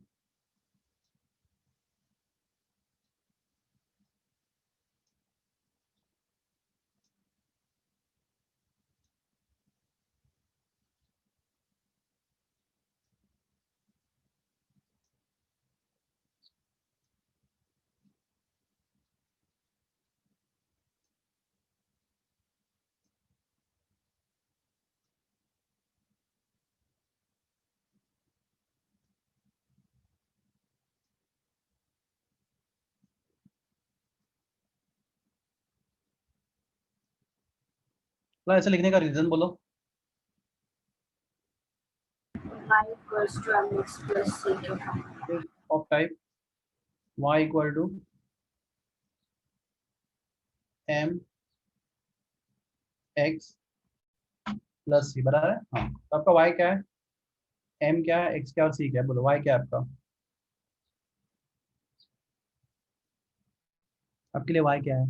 क्लास ऐसे लिखने का रीजन बोलो। y equals to mx plus c के फॉर्म। Of type y equal to M X plus C, बराबर है? हाँ, तो आपका y क्या है? एम क्या है, एक्स क्या और सी क्या है, बोलो वाई क्या है आपका, आपके लिए वाई क्या है?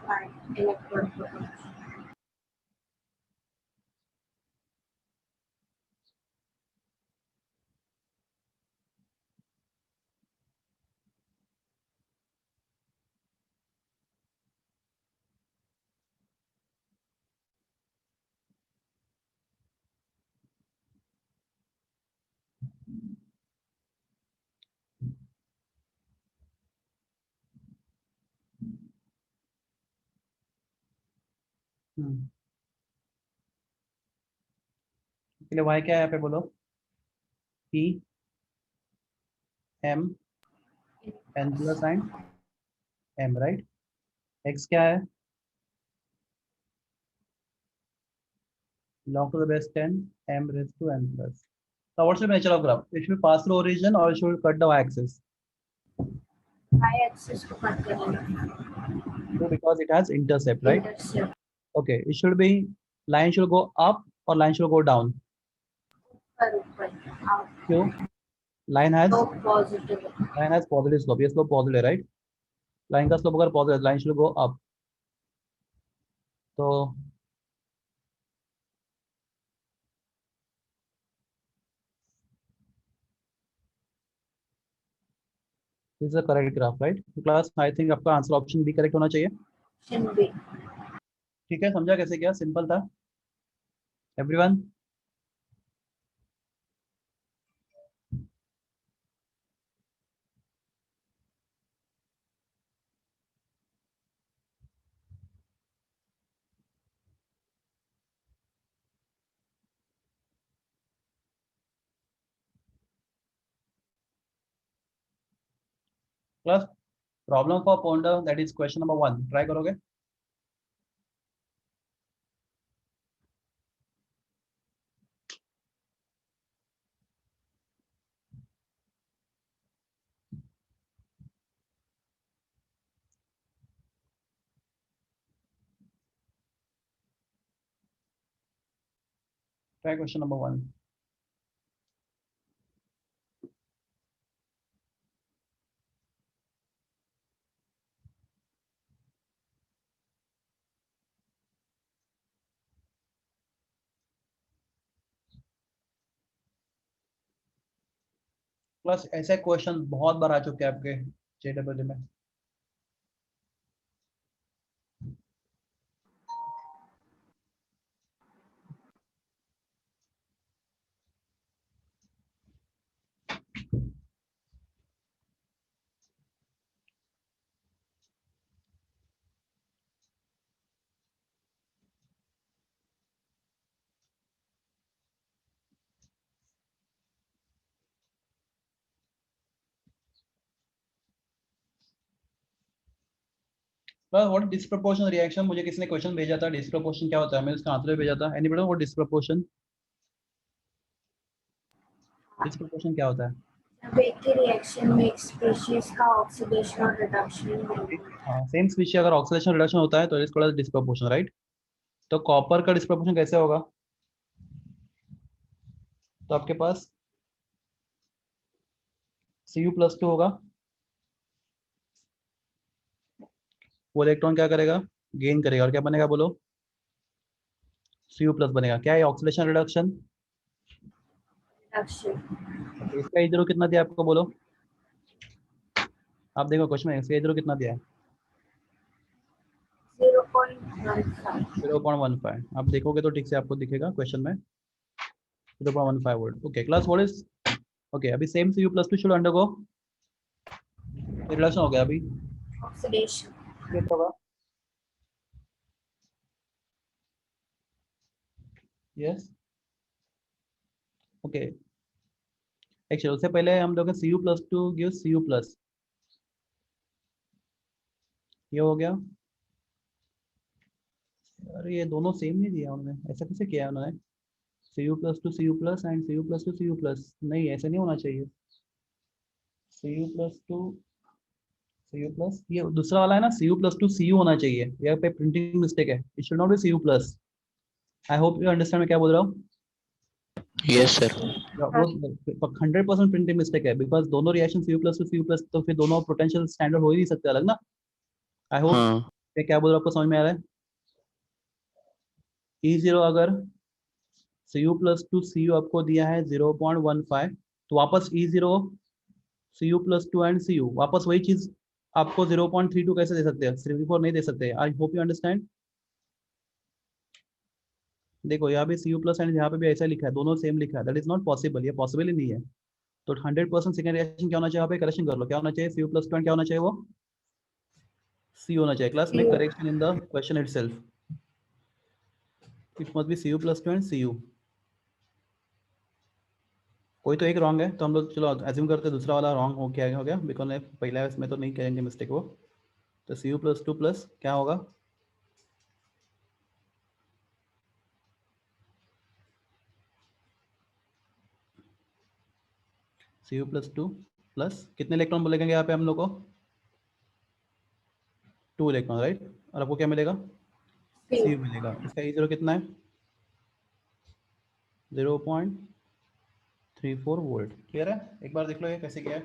By electron potential. आपके लिए वाई क्या है यहाँ पे, बोलो P M N plus and M, right. X क्या है, log to the base 10 m raised to n plus. Now what's the nature of graph? It should pass through origin or it should cut the y-axis? Y-axis को cut करेंगे. So because it has intercept, right? Intercept. Okay, it should be, line should go up or line should go down. ऊपर out. So line has Slope positive. positive slope. Yes, slope positive, right? Line का slope अगर positive, line should go up. So this is a correct graph, right? So class, I think आपका answer option B correct होना चाहिए. Option B. ठीक है, समझा कैसे क्या, सिंपल था everyone. Class, problem for ponder, that is question number 1, try करोगे? Try question number 1. प्लस ऐसे क्वेश्चन बहुत बार आ चुके हैं आपके जेडब्ल्यू में. प्लस व्हाट डिस्प्रपोर्शन रिएक्शन, मुझे किसी ने क्वेश्चन भेजा था, डिस्प्रपोर्शन क्या होता है, मैंने उसका आंसर भेजा था. Anybody know what disproportion? Disproportion क्या होता है? जब एक ही रिएक्शन में एक स्पीशीज का ऑक्सीडेशन और रिडक्शन हाँ, सेम स्पीशीज अगर ऑक्सीडेशन रिडक्शन होता है तो इट्स कॉल्ड डिस्प्रपोर्शन, राइट. तो कॉपर का डिस्प्रपोर्शन कैसे होगा? तो आपके पास Cu+2 होगा, वो इलेक्ट्रॉन क्या करेगा, गेन करेगा, और क्या बनेगा बोलो, Cu+ बनेगा. क्या है ऑक्सीडेशन रिडक्शन? रिडक्शन. इसका इधर कितना दिया आपको, बोलो. आप देखो क्वेश्चन में इसका इधर कितना दिया है, 0.15. 0.15. आप देखोगे तो ठीक से आपको दिखेगा क्वेश्चन में 0.15 volt. Okay class, what is, okay अभी same Cu+2 should undergo reduction हो गया अभी, ऑक्सीडेशन. कितना होगा? Yes, okay. एक्चुअली उससे पहले हम लोग Cu+2 गिव्स Cu+, ये हो गया. अरे ये दोनों सेम नहीं दिया उन्होंने, ऐसा कैसे किया उन्होंने? Cu+2 Cu+ and Cu+2 Cu+, नहीं ऐसा नहीं होना चाहिए. Cu+2 Cu+, ये दूसरा वाला है ना, Cu+2 Cu होना चाहिए, यहाँ पे प्रिंटिंग मिस्टेक है, it should not be Cu+. I hope you understand मैं क्या बोल रहा हूँ. Yes sir. वो 100% प्रिंटिंग मिस्टेक है, बिकॉज दोनों reaction CU plus two CU plus, तो फिर दोनों पोटेंशियल स्टैंडर्ड हो ही नहीं सकते अलग ना. आई होप हाँ मैं क्या बोल रहा हूँ आपको समझ में आ रहा है. E0 अगर CU प्लस टू CU आपको दिया है 0.15, तो वापस E0 CU plus two and CU वापस वही चीज आपको 0.32 कैसे दे सकते हैं, 34 नहीं दे सकते. आई होप यू अंडरस्टैंड. देखो यहाँ भी CU प्लस एंड यहाँ पे भी ऐसा लिखा है, दोनों सेम लिखा है. दैट इज नॉट पॉसिबल, ये पॉसिबल ही नहीं है. तो 100% सेकंड रिएक्शन क्या होना चाहिए, यहाँ पे करेक्शन कर लो. क्या होना चाहिए, CU प्लस टू एंड क्या होना चाहिए, वो C होना चाहिए. Class make correction in the question itself. It must be CU plus two and CU. कोई तो एक रॉन्ग है, तो हम लोग चलो एज्यूम करते हैं दूसरा वाला रॉन्ग हो गया बिकॉज पहला इसमें तो नहीं करेंगे मिस्टेक वो. तो CU प्लस टू प्लस क्या होगा, CU प्लस टू प्लस कितने इलेक्ट्रॉन बोलेंगे यहाँ पे हम लोग को, 2 इलेक्ट्रॉन राइट. और आपको क्या मिलेगा, CU मिलेगा. इसका E0 कितना है, 0.34 वोल्ट. क्लियर है, एक बार देख लो ये कैसे किया है.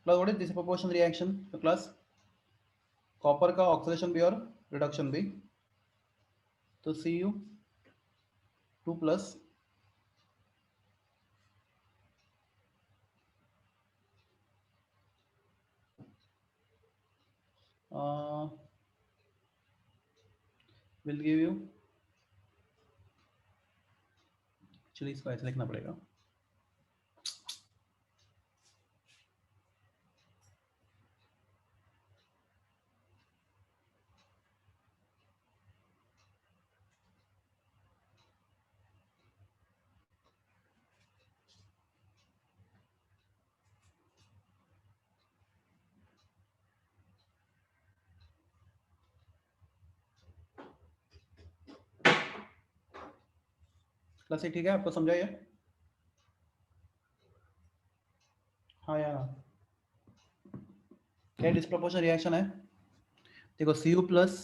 Class what is disproportion reaction. तो क्लास कॉपर का ऑक्सीडेशन भी और रिडक्शन भी. तो CU 2 plus will give you, चलिए इसको ऐसे लिखना पड़ेगा. क्लास ठीक है, आपको समझाइए. हाँ यार, क्या डिस्प्रोपोर्शन रिएक्शन है. देखो CU प्लस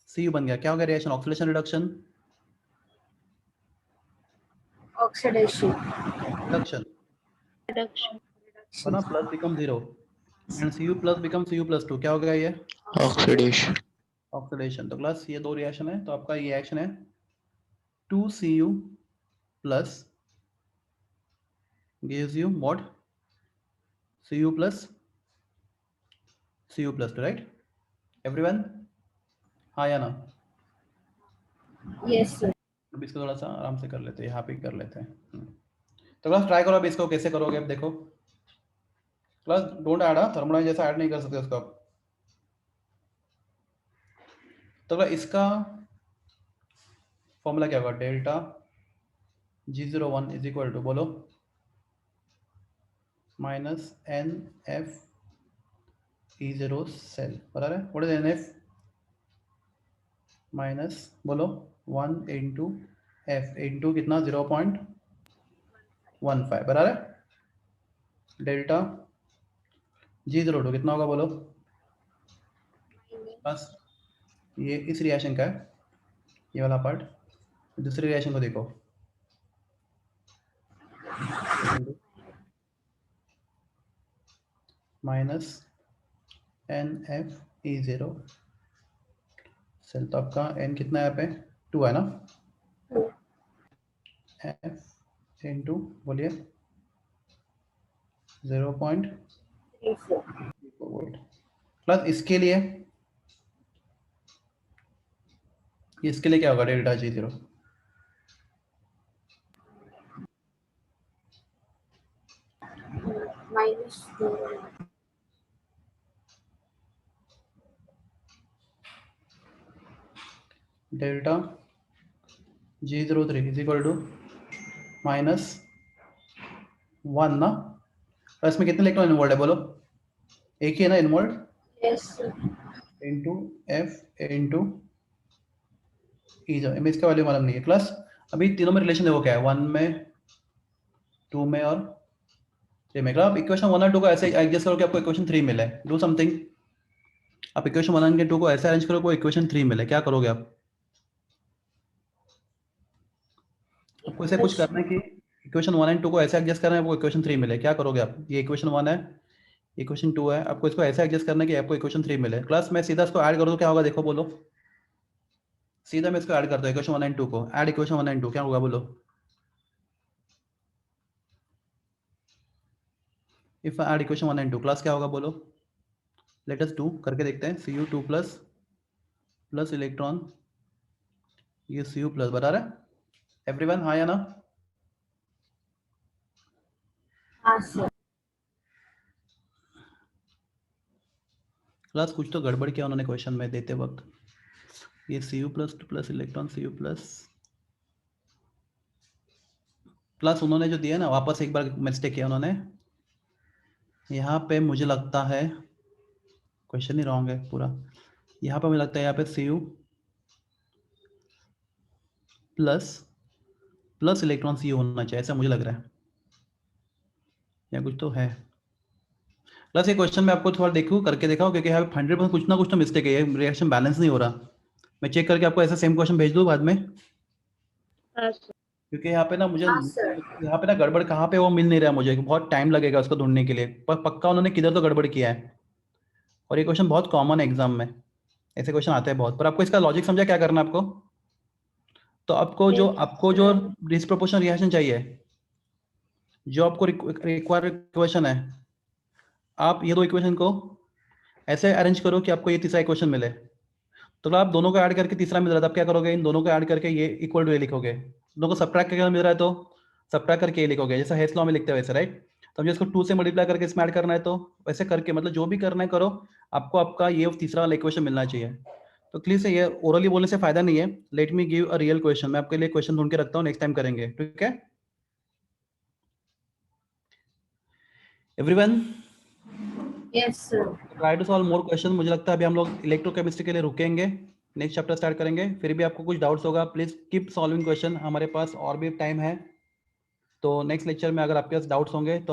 CU बन गया, क्या हो गया reaction, oxidation reduction. Oxidation. Reduction बना, plus become 0 and CU plus become CU plus 2. क्या हो गया ये, ऑक्सीडेशन. ऑक्सीडेशन. तो क्लास ये दो रिएक्शन है, तो आपका ये रिएक्शन है 2CU plus gives you what, CU plus CU plus 2 right. Everyone हाँ या ना. Yes, sir. अब इसको थोड़ा सा आराम से कर लेते हैं, यहाँ पे कर लेते हैं. तो क्लास ट्राई करो अब इसको कैसे करोगे. अब देखो क्लास डोंट ऐड, थर्मोडाइन जैसा ऐड नहीं कर सकते उसको आप. तो क्लास इसका फॉर्मूला क्या होगा, delta G01 is equal to बोलो माइनस NF E0 सेल. बराबर है, व्हाट इज NF माइनस बोलो 1 इंटू F इंटू कितना 0.15. बराबर है. डेल्टा G02 कितना होगा बोलो. बस ये इस रिएक्शन का है, ये वाला पार्ट. दूसरी रिएक्शन को देखो, माइनस NF E0 सेल. तो आपका N कितना है यहाँ पे, 2 है ना. F इंटू बोलिए 0.34 वोल्ट. प्लस इसके लिए क्या होगा, delta G0 Minus 2. Delta G03 is equal to minus 1 ना. और इसमें कितने इलेक्ट्रॉन इन्वॉल्व है बोलो, एक ही है ना involve. Yes, sir. Into F into E0. इसका वैल्यू मालूम नहीं है. प्लस अभी तीनों में रिलेशन देखो क्या है, 1 में 2 में और 3 में. आप इक्वेशन 1 और 2 को ऐसे एडजस्ट करो कि आपको इक्वेशन 3 मिले. डू समथिंग, आप इक्वेशन 1 एंड 2 को ऐसे अरेंज करो कोई इक्वेशन 3 मिले, क्या करोगे आप? आपको ऐसे कुछ करना है कि इक्वेशन 1 एंड 2 को ऐसे एडजस्ट करना है वो इक्वेशन 3 मिले, क्या करोगे आप? ये इक्वेशन 1 है, इक्वेशन 2 है, आपको इसको ऐसे एडजस्ट करना है कि आपको इक्वेशन 3 मिले। प्लस मैं सीधा इसको ऐड कर दूं, क्या होगा देखो, बोलो। सीधा मैं इसको ऐड करता हूं, इक्वेशन 1 एंड 2 को ऐड, इक्वेशन 1 एंड 2 क्या होगा बोलो? If I add equation 1 and 2 class क्या होगा बोलो? लेट अस डू करके देखते हैं। Cu2 प्लस इलेक्ट्रॉन, ये Cu प्लस बता रहा है एवरीवन, हाँ या ना? हाँ सर। क्लास कुछ तो गड़बड़ किया उन्होंने क्वेश्चन में देते वक्त। ये Cu++ इलेक्ट्रॉन Cu+ प्लस उन्होंने जो दिया ना, वापस एक बार मिस्टेक किया उन्होंने यहाँ पे। मुझे लगता है क्वेश्चन ही रॉन्ग है पूरा। यहाँ पे मुझे लगता है यहाँ पे Cu++ इलेक्ट्रॉन Cu होना चाहिए, ऐसा मुझे लग रहा है, या कुछ तो है। प्लस ये क्वेश्चन में आपको थोड़ा देखूँ करके दिखाओ, क्योंकि यहाँ पे 100% कुछ ना कुछ तो मिस्टेक है, ये रिएक्शन बैलेंस नहीं हो रहा। मैं चेक करके आपको ऐसा सेम क्वेश्चन भेज दूँ बाद में, क्योंकि यहाँ पे ना मुझे हाँ सर। यहाँ पे ना गड़बड़ कहाँ पे वो मिल नहीं रहा है मुझे, बहुत टाइम लगेगा उसको ढूंढने के लिए, पर पक्का उन्होंने किधर तो गड़बड़ किया है। और ये क्वेश्चन बहुत कॉमन है एग्जाम में, ऐसे क्वेश्चन आते हैं बहुत। पर आपको इसका लॉजिक समझा क्या करना है आपको? तो आपको जो डिस्प्रोपोर्शनल रिएक्शन चाहिए, जो आपको रिक्वायर इक्वेशन है, आप ये दो इक्वेशन को ऐसे अरेंज करो कि आपको ये तीसरा इक्वेशन मिले। तो आप दोनों को ऐड करके तीसरा मिल रहा था, आप क्या करोगे? इन दोनों को ऐड करके ये इक्वल टू ये लिखोगे। दोनों को सब्ट्रैक्ट करके मिल रहा है तो सब्ट्रैक्ट करके ये लिखोगे, जैसे हेस लॉ में लिखते हैं वैसे, राइट? तो मुझे इसको 2 से मल्टीप्लाई करके इसमें ऐड करना है, तो वैसे करके मतलब जो भी करना है करो, आपको आपका ये तीसरा वाला इक्वेशन मिलना चाहिए। तो क्लियर से, ये ओरली बोलने से फायदा नहीं है। Let me give a real question, मैं आपके लिए क्वेश्चन ढूंढ के रखता हूँ, नेक्स्ट टाइम करेंगे, ठीक है everyone? Yes sir. Try to solve more question. मुझे लगता है अभी हम लोग इलेक्ट्रोकेमिस्ट्री के लिए रुकेंगे, नेक्स्ट चैप्टर स्टार्ट करेंगे। फिर भी आपको कुछ डाउट्स होगा, प्लीज कीप सॉल्विंग क्वेश्चन, हमारे पास और भी टाइम है। तो नेक्स्ट लेक्चर में अगर आपके पास डाउट्स होंगे तो